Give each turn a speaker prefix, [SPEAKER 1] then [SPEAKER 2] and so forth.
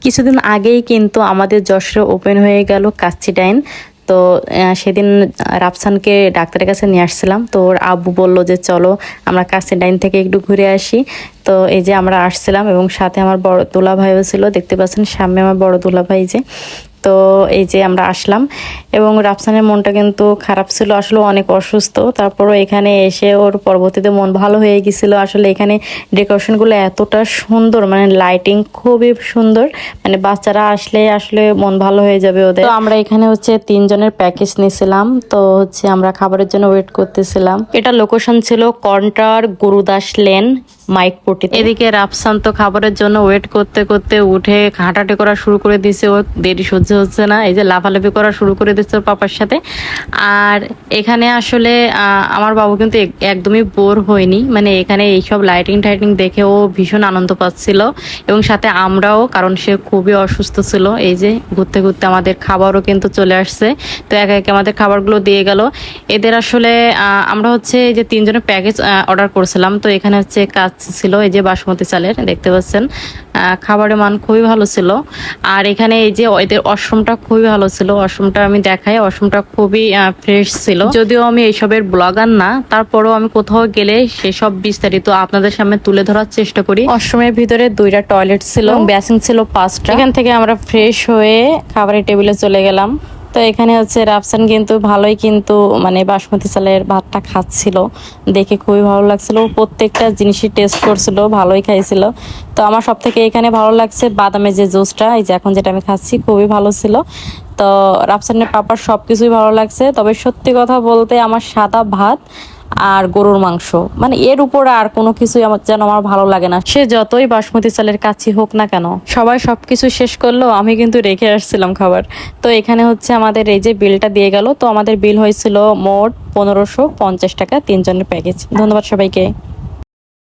[SPEAKER 1] কিছুদিন আগেই কিন্তু আমাদের যশোরে ওপেন হয়ে গেল কাচ্চি ডাইন। তো সেদিন রাফসানকে ডাক্তারের কাছে নিয়ে আসছিলাম। তো ওর আব্বু বললো যে চলো আমরা কাচ্চি ডাইন থেকে একটু ঘুরে আসি। তো এই যে আমরা আসছিলাম এবং সাথে আমার বড় দুলা ভাইও ছিল, দেখতে পাচ্ছেন সামনে আমার বড় দুলা ভাই যে। তো এই যে আমরা আসলাম এবং রাফসানের মনটা কিন্তু খারাপ ছিল, আসলে অনেক অসুস্থ। তারপরও এখানে এসে ওর পরবর্তীতে মন ভালো হয়ে গেছিলো। আসলে এখানে ডেকোরেশনগুলো এতটা সুন্দর, মানে লাইটিং খুবই সুন্দর, মানে বাচ্চারা আসলে আসলে মন ভালো হয়ে যাবে ওদের। তো আমরা এখানে হচ্ছে 3 জনের প্যাকেজ নিয়েছিলাম। তো হচ্ছে আমরা খাবারের জন্য ওয়েট করতেছিলাম। এটা লোকেশন ছিল কন্টার গুরুদাস লেন মাইকপট্টি। এদিকে রাফসান তো খাবারের জন্য ওয়েট করতে করতে উঠে হাঁটাহাঁটি করা শুরু করে দিয়েছে, ও দেরি সহ্য হচ্ছে না, এই যে লাফালাফি করা শুরু করে দিচ্ছে ওর পাপার সাথে। আর এখানে আসলে আমার বাবু কিন্তু একদমই বোর হয়নি, মানে এখানে এইসব লাইটিং টাইটিং দেখে ও ভীষণ আনন্দ পাচ্ছিল এবং সাথে আমরাও, কারণ সে খুবই অসুস্থ ছিল। এই যে ঘুরতে ঘুরতে আমাদের খাবারও কিন্তু চলে আসছে। তো একে একে আমাদের খাবারগুলো দিয়ে গেল এদের। আসলে আমরা হচ্ছে এই যে 3 জনের প্যাকেজ অর্ডার করছিলাম। তো এখানে হচ্ছে কাজ ছিল এই যে বাসমতি চালের, দেখতে পাচ্ছেন খাবারের মান খুবই ভালো ছিল। আর এখানে এই যে এদের ওয়াশরুমটা খুবই ভালো ছিল, ওয়াশরুমটা আমি দেখাই, ওয়াশরুমটা খুবই ফ্রেশ ছিল। যদিও আমি এইসবের ব্লগার না, তারপরেও আমি কোথাও গেলে সেসব বিস্তারিত আপনাদের সামনে তুলে ধরার চেষ্টা করি। ওয়াশরুমের ভিতরে 2টা টয়লেট ছিল, বেসিন ছিল 5টা। এখান থেকে আমরা ফ্রেশ হয়ে খাবারের টেবিলে চলে গেলাম। তো এখানে হচ্ছে রাফসান কিন্তু ভালোই কিন্তু মানে বাসমতি চালের ভাতটা খাচ্ছিল, দেখে খুবই ভালো লাগছিল। প্রত্যেকটা জিনিসই টেস্ট করছিল, ভালোই খাইছিল। তো আমার সব থেকে এখানে ভালো লাগছে বাদামের যে জুসটা, এই যে এখন যেটা আমি খাচ্ছি, খুবই ভালো ছিল। তো রাফসানের পাপার সব কিছুই ভালো লাগছে। তবে সত্যি কথা বলতে আমার সাদা ভাত আর গরুর মাংস, মানে এর উপরে আর কোনো কিছুই আমার যেন আমার ভালো লাগে না। সে যতই বাসমতি চালের কাচ্চি হোক না কেন, সবাই সবকিছু শেষ করলো, আমি কিন্তু রেখে আসছিলাম খাবার। তো এখানে হচ্ছে আমাদের এই যে বিলটা দিয়ে গেল। তো আমাদের বিল হয়েছিল মোট 1550 টাকা 3 জনের প্যাকেজ। ধন্যবাদ সবাইকে।